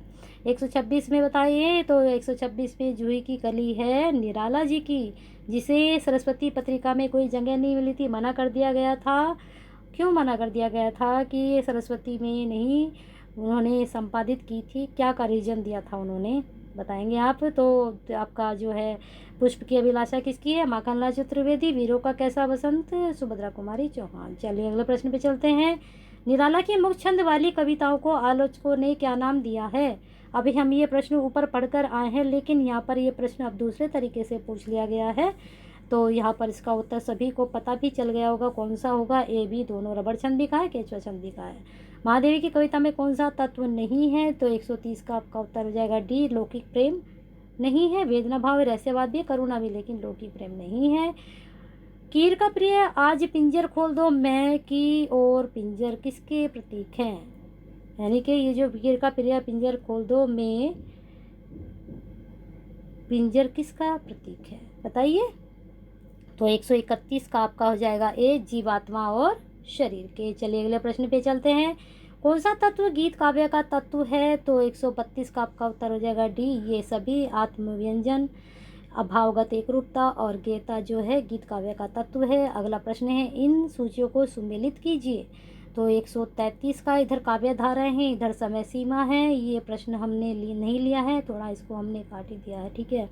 126 में बताइए। तो 126 में जूही की कली है निराला जी की, जिसे सरस्वती पत्रिका में कोई जगह नहीं मिली थी, मना कर दिया गया था। क्यों मना कर दिया गया था कि ये सरस्वती में नहीं उन्होंने संपादित की थी? क्या का रीज़न दिया था उन्होंने, बताएंगे आप? तो आपका जो है पुष्प की अभिलाषा किसकी है? माखनलाल चतुर्वेदी। वीरों का कैसा बसंत? सुभद्रा कुमारी चौहान। चलिए अगले प्रश्न पे चलते हैं। निराला की मुक्त छंद वाली कविताओं को आलोचकों ने क्या नाम दिया है? अभी हम ये प्रश्न ऊपर पढ़कर आए हैं, लेकिन यहाँ पर ये प्रश्न अब दूसरे तरीके से पूछ लिया गया है, तो यहाँ पर इसका उत्तर सभी को पता भी चल गया होगा कौन सा होगा। ए बी दोनों। रबड़ छंद भी कहा है, केचुआ छंद भी कहा है। महादेवी की कविता में कौन सा तत्व नहीं है? तो 130 का आपका उत्तर हो जाएगा डी, लौकिक प्रेम नहीं है। वेदना भाव रहस्यवाद भी, करुणा भी, लेकिन लौकिक प्रेम नहीं है। कीर का प्रिय आज पिंजर खोल दो मैं की और पिंजर किसके प्रतीक हैं? यानी कि ये जो कीर का प्रिय पिंजर खोल दो में, पिंजर किसका प्रतीक है बताइए? तो 131 का आपका हो जाएगा ए, जीवात्मा और शरीर के। चलिए अगले प्रश्न पे चलते हैं। कौन सा तत्व गीत काव्य का तत्व है? तो 132 का आपका उत्तर हो जाएगा डी, ये सभी। आत्मव्यंजन, अभावगत एकरूपता और गेयता जो है गीत काव्य का तत्व है। अगला प्रश्न है, इन सूचियों को सुमेलित कीजिए। तो 133 का, इधर काव्य धाराएं हैं, इधर समय सीमा है। ये प्रश्न हमने नहीं लिया है, थोड़ा इसको हमने काट ही दिया है। ठीक है,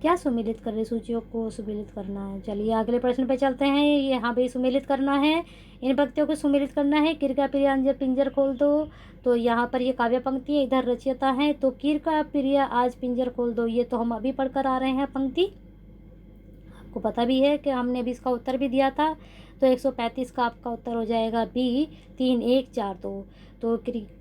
क्या सुमेलित कर रहे, सूचियों को सुमेलित करना है। चलिए अगले प्रश्न पे चलते हैं। यहाँ पे सुमेलित करना है, इन पंक्तियों को सुमेलित करना है। कीर का प्रिय अंजर पिंजर खोल दो, तो यहाँ पर ये काव्य पंक्ति है, इधर रचयिता है। तो कीर का प्रिय आज पिंजर खोल दो, ये तो हम अभी पढ़कर आ रहे हैं पंक्ति, आपको पता भी है कि हमने अभी इसका उत्तर भी दिया था। तो 135 का आपका उत्तर हो जाएगा बी, 3 1 4 2। तो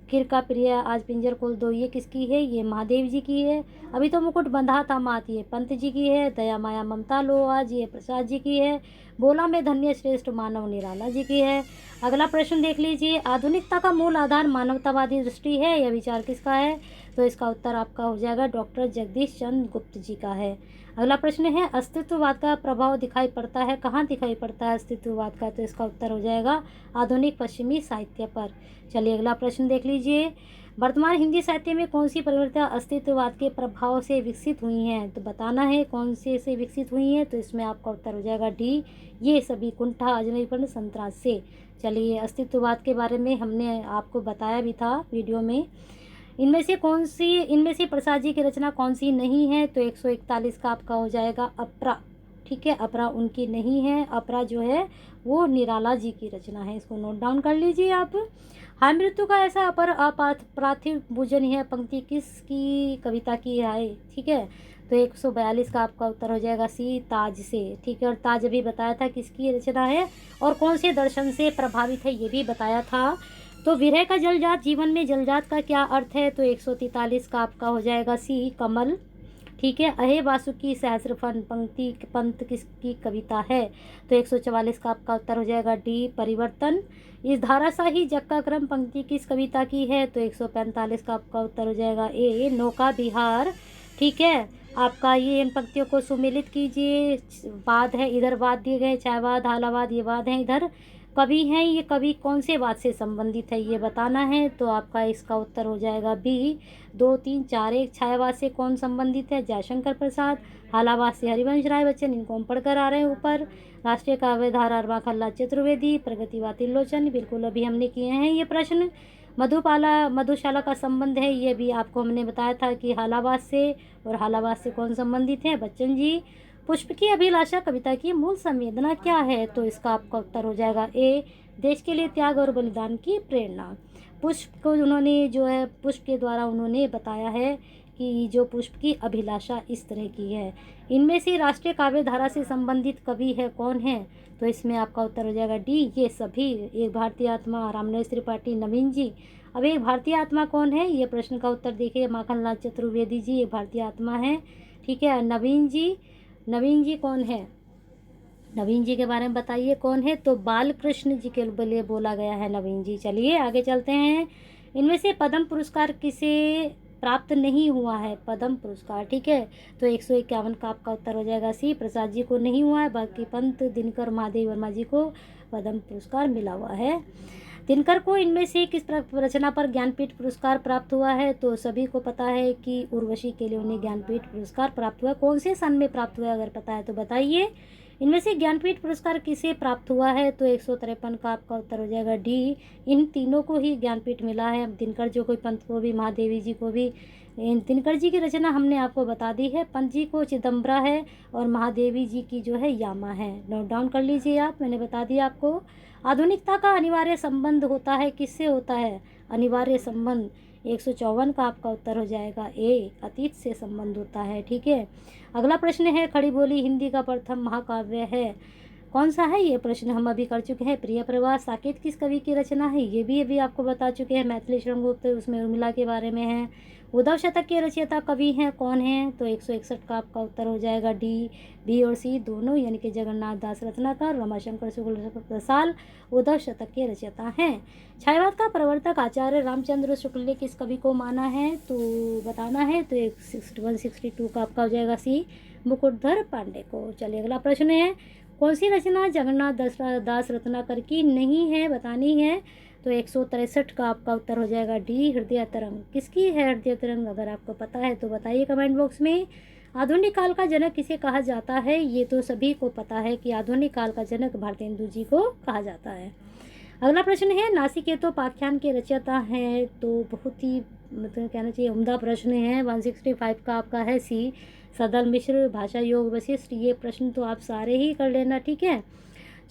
किर का प्रिय आज पिंजर खोल दो, ये किसकी है? ये महादेव जी की है। अभी तो मुकुट बंधा था मात, ये पंत जी की है। दया माया ममता लो आज, ये प्रसाद जी की है। बोला में धन्य श्रेष्ठ मानव, निराला जी की है। अगला प्रश्न देख लीजिए। आधुनिकता का मूल आधार मानवतावादी दृष्टि है, यह विचार किसका है? तो इसका उत्तर आपका हो जाएगा डॉक्टर जगदीश चंद्र गुप्त जी का है। अगला प्रश्न है, अस्तित्ववाद का प्रभाव दिखाई पड़ता है, कहाँ दिखाई पड़ता है अस्तित्ववाद का? तो इसका उत्तर हो जाएगा आधुनिक पश्चिमी साहित्य पर। चलिए अगला प्रश्न देख लीजिए। वर्तमान हिंदी साहित्य में कौन सी प्रवृत्तियाँ अस्तित्ववाद के प्रभाव से विकसित हुई हैं? तो बताना है कौन से विकसित हुई हैं। तो इसमें आपका उत्तर हो जाएगा डी, ये सभी। कुंठा, अजनबीपन, संतराज से। चलिए अस्तित्ववाद के बारे में हमने आपको बताया भी था वीडियो में। इनमें से प्रसाद जी की रचना कौन सी नहीं है? तो 141 का आपका हो जाएगा अपरा। ठीक है, अपरा उनकी नहीं है। अपरा जो है वो निराला जी की रचना है, इसको नोट डाउन कर लीजिए आप। हाय मृत्यु का ऐसा अपर अपार्थिव भोजन है पंक्ति किसकी कविता की है? ठीक है, तो 142 का आपका उत्तर हो जाएगा सी, ताज से। ठीक है, और ताज अभी बताया था किसकी रचना है और कौन से दर्शन से प्रभावित है, ये भी बताया था। तो विरह का जलजात, जीवन में जलजात का क्या अर्थ है? तो 143 का आपका हो जाएगा सी, कमल। ठीक है, अहे वासुकी सहस्रफन पंक्ति पंत किसकी कविता है? तो 144 का आपका उत्तर हो जाएगा डी, परिवर्तन। इस धाराशाही जग का क्रम पंक्ति किस कविता की है? तो 145 का आपका उत्तर हो जाएगा ए, नौका विहार। ठीक है, आपका ये इन पंक्तियों को सुमेलित कीजिए। वाद है, इधर वाद दिए गए, छायावाद, हालावाद, ये वाद हैं। इधर कवि हैं, ये कवि कौन से वाद से संबंधित है ये बताना है। तो आपका इसका उत्तर हो जाएगा बी, 2 3 4 1। छायावाद से कौन संबंधित है? जयशंकर प्रसाद। हालावाद से हरिवंश राय बच्चन, इनको हम पढ़कर आ रहे हैं ऊपर। राष्ट्रीय काव्यधारा माखनलाल चतुर्वेदी। प्रगतिवाद त्रिलोचन, बिल्कुल अभी हमने किए हैं ये प्रश्न। मधुशाला का संबंध है, ये भी आपको हमने बताया था कि हालावाद से, और हालावाद से कौन संबंधित है? बच्चन जी। पुष्प की अभिलाषा कविता की मूल संवेदना क्या है? तो इसका आपका उत्तर हो जाएगा ए, देश के लिए त्याग और बलिदान की प्रेरणा। पुष्प को उन्होंने जो है, पुष्प के द्वारा उन्होंने बताया है कि जो पुष्प की अभिलाषा इस तरह की है। इनमें से राष्ट्रीय काव्य धारा से संबंधित कवि है कौन है? तो इसमें आपका उत्तर हो जाएगा डी, ये सभी। एक भारतीय आत्मा, रामनरेश त्रिपाठी, नवीन जी। अब एक भारतीय आत्मा कौन है? ये प्रश्न का उत्तर देखिए, माखनलाल चतुर्वेदी जी एक भारतीय आत्मा है। ठीक है, नवीन जी कौन है? नवीन जी के बारे में बताइए कौन है? तो बालकृष्ण जी के लिए बोला गया है नवीन जी। चलिए आगे चलते हैं। इनमें से पद्म पुरस्कार किसे प्राप्त नहीं हुआ है पद्म पुरस्कार, ठीक है। तो 151 का आपका उत्तर हो जाएगा सी, प्रसाद जी को नहीं हुआ है, बाकी पंत, दिनकर, महादेवी वर्मा जी को पद्म पुरस्कार मिला हुआ है। दिनकर को इनमें से किस रचना पर ज्ञानपीठ पुरस्कार प्राप्त हुआ है? तो सभी को पता है कि उर्वशी के लिए उन्हें ज्ञानपीठ पुरस्कार प्राप्त हुआ। कौन से सन में प्राप्त हुआ, अगर पता है तो बताइए। इनमें से ज्ञानपीठ पुरस्कार किसे प्राप्त हुआ है? तो 153 का आपका उत्तर हो जाएगा डी। इन तीनों को ही ज्ञानपीठ मिला है, दिनकर जी को, पंत को भी, महादेवी जी को भी। दिनकर जी की रचना हमने आपको बता दी है, पंत जी को चिदम्बरा है और महादेवी जी की जो है यामा है। नोट डाउन कर लीजिए आप, मैंने बता दिया आपको। आधुनिकता का अनिवार्य संबंध होता है, किससे होता है अनिवार्य संबंध? 154 का आपका उत्तर हो जाएगा ए, अतीत से संबंध होता है, ठीक है। अगला प्रश्न है, खड़ी बोली हिंदी का प्रथम महाकाव्य है, कौन सा है? ये प्रश्न हम अभी कर चुके हैं। प्रिय प्रवास साकेत किस कवि की रचना है? ये भी अभी आपको बता चुके हैं। मैथिली शरणगुप्त, उसमें उर्मिला के बारे में है। उद्धव शतक के रचयिता कवि हैं, कौन हैं? तो 161 का आपका उत्तर हो जाएगा डी। बी और सी दोनों, यानी कि जगन्नाथ दास रत्नाकर, रमाशंकर शुक्ल प्रसाद उद्धव शतक के रचयिता हैं। छायावाद का प्रवर्तक आचार्य रामचंद्र शुक्ल ने किस कवि को माना है? तो बताना है। तो 162 का आपका हो जाएगा सी, मुकुटधर पांडे को। चलिए अगला प्रश्न है, कौन सी रचना जगन्नाथ दास रत्नाकर की नहीं है, बतानी है। तो 163 का आपका उत्तर हो जाएगा डी, हृदय तरंग। किसकी है हृदय तरंग? अगर आपको पता है तो बताइए कमेंट बॉक्स में। आधुनिक काल का जनक किसे कहा जाता है? ये तो सभी को पता है कि आधुनिक काल का जनक भारतेंदु जी को कहा जाता है। अगला प्रश्न है, नासिकेतोपाख्यान के रचयिता हैं, तो बहुत ही मतलब कहना चाहिए उम्दा प्रश्न है। 165 का आपका है सी, सदल मिश्र। भाषा योग वशिष्ठ, ये प्रश्न तो आप सारे ही कर लेना, ठीक है।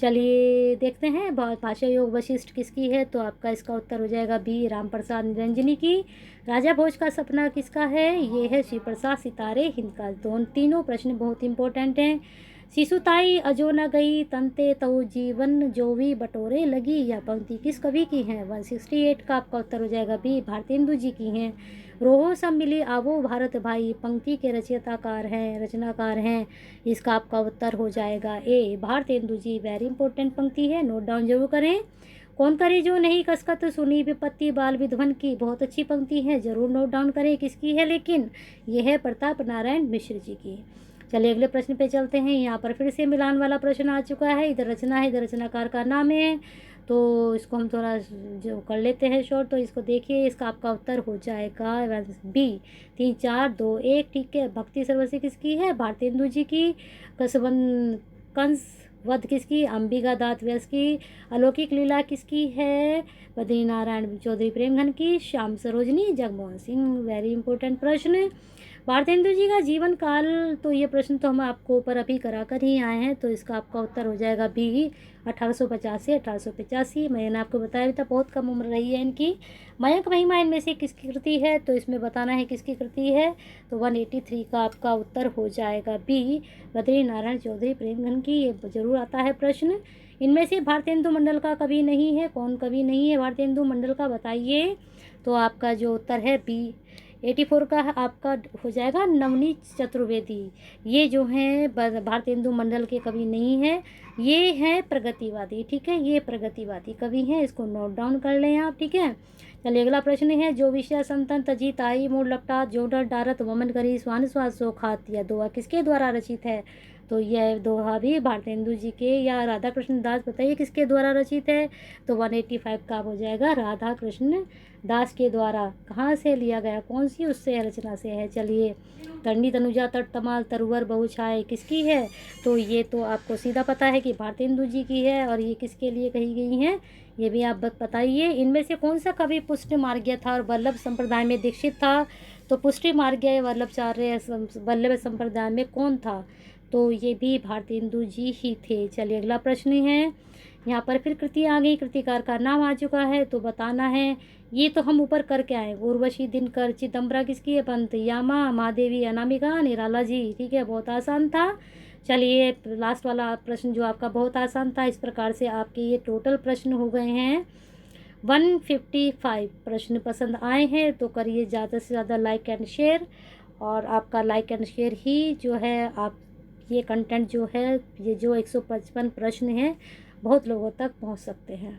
चलिए देखते हैं, भाषा योग वशिष्ठ किसकी है? तो आपका इसका उत्तर हो जाएगा बी, रामप्रसाद निरंजनी की। राजा भोज का सपना किसका है? ये है श्री प्रसाद सितारे हिंद का। तीनों प्रश्न बहुत इंपॉर्टेंट हैं। शिशुताई अजो न गई, तंते तऊ जीवन जोवी बटोरे लगी, यह पंक्ति किस कवि की है? 168 का आपका उत्तर हो जाएगा बी, भारतेंदु जी की हैं। रोहो सब मिले आवो भारत भाई, पंक्ति के रचनाकार हैं, इसका आपका उत्तर हो जाएगा ए, भारतेंदु जी। वेरी इंपॉर्टेंट पंक्ति है, नोट डाउन जरूर करें। कौन करे जो नहीं कसकत सुनी विपत्ति बाल विध्वन की, बहुत अच्छी पंक्ति है, जरूर नोट डाउन करें किसकी है, लेकिन यह है प्रताप नारायण मिश्र जी की। चलिए अगले प्रश्न पे चलते हैं। यहाँ पर फिर से मिलान वाला प्रश्न आ चुका है। इधर रचना है, इधर रचनाकार का नाम है, तो इसको हम थोड़ा जो कर लेते हैं शॉर्ट। तो इसको देखिए, इसका आपका उत्तर हो जाएगा बी, 3 4 2 1, ठीक है। भक्ति सर्वस्वी किसकी है? भारतेंदु जी की। कंस वध किसकी? अंबिका दास व्यास की। अलौकिक लीला किसकी है? बद्री नारायण चौधरी प्रेमघन की। श्याम सरोजनी जगमोहन सिंह। वेरी इंपॉर्टेंट प्रश्न। भारतेंदु जी का जीवन काल, तो ये प्रश्न तो हम आपको ऊपर अभी करा कर ही आए हैं, तो इसका आपका उत्तर हो जाएगा बी, 1850 से 1885। मैंने आपको बताया भी था, बहुत कम उम्र रही है इनकी। मयंक महिमा इनमें से किसकी कृति है? तो इसमें बताना है किसकी कृति है। तो 183 का आपका उत्तर हो जाएगा बी, बद्री नारायण चौधरी प्रेमघन की। ये जरूर आता है प्रश्न। इनमें से भारतेंदु मंडल का कवि नहीं है, कौन कवि नहीं है भारतेंदु मंडल का, बताइए। तो आपका जो उत्तर है बी, 84 का आपका हो जाएगा नवनीत चतुर्वेदी। ये जो हैं भारतेंदु मंडल के कवि नहीं हैं, ये हैं प्रगतिवादी, ठीक है, ये प्रगतिवादी कवि हैं, इसको नोट डाउन कर लें आप, ठीक है। चलिए अगला प्रश्न है, जो विषय संतन तजी ताई मूड लपटा जोडर डारत वमन करी स्वान स्वाद सो खात, यह दोहा किसके द्वारा रचित है? तो यह दोहा भी भारतेंदु जी के या राधा कृष्ण दास, बताइए किसके द्वारा रचित है? तो 185 का हो जाएगा राधा कृष्ण दास के द्वारा। कहाँ से लिया गया, कौन सी उससे रचना से है? चलिए, करनी तनुजा तट तमाल तरुवर बहु छाए किसकी है? तो ये तो आपको सीधा पता है कि भारतेंदु जी की है, और ये किसके लिए कही गई हैं, ये भी आप बताइए। इनमें से कौन सा कवि पुष्टि मार्गीय था और वल्लभ संप्रदाय में दीक्षित था? तो पुष्टि मार्गीय वल्लभाचार्य वल्लभ संप्रदाय में कौन था? तो ये भी भारतेंदु जी ही थे। चलिए अगला प्रश्न है, यहाँ पर फिर कृति आ गई, कृतिकार का नाम आ चुका है, तो बताना है। ये तो हम ऊपर करके आए, उर्वशी दिनकर चिदम्बरा किसकी है? पंत यामा, महादेवी अनामिका, निराला जी, ठीक है, बहुत आसान था। चलिए लास्ट वाला प्रश्न जो आपका बहुत आसान था, इस प्रकार से आपके ये टोटल प्रश्न हो गए हैं 155 प्रश्न। पसंद आए हैं तो करिए ज़्यादा से ज़्यादा लाइक एंड शेयर, और आपका लाइक एंड शेयर ही जो है आप ये कंटेंट जो है, ये जो 155 प्रश्न हैं बहुत लोगों तक पहुंच सकते हैं।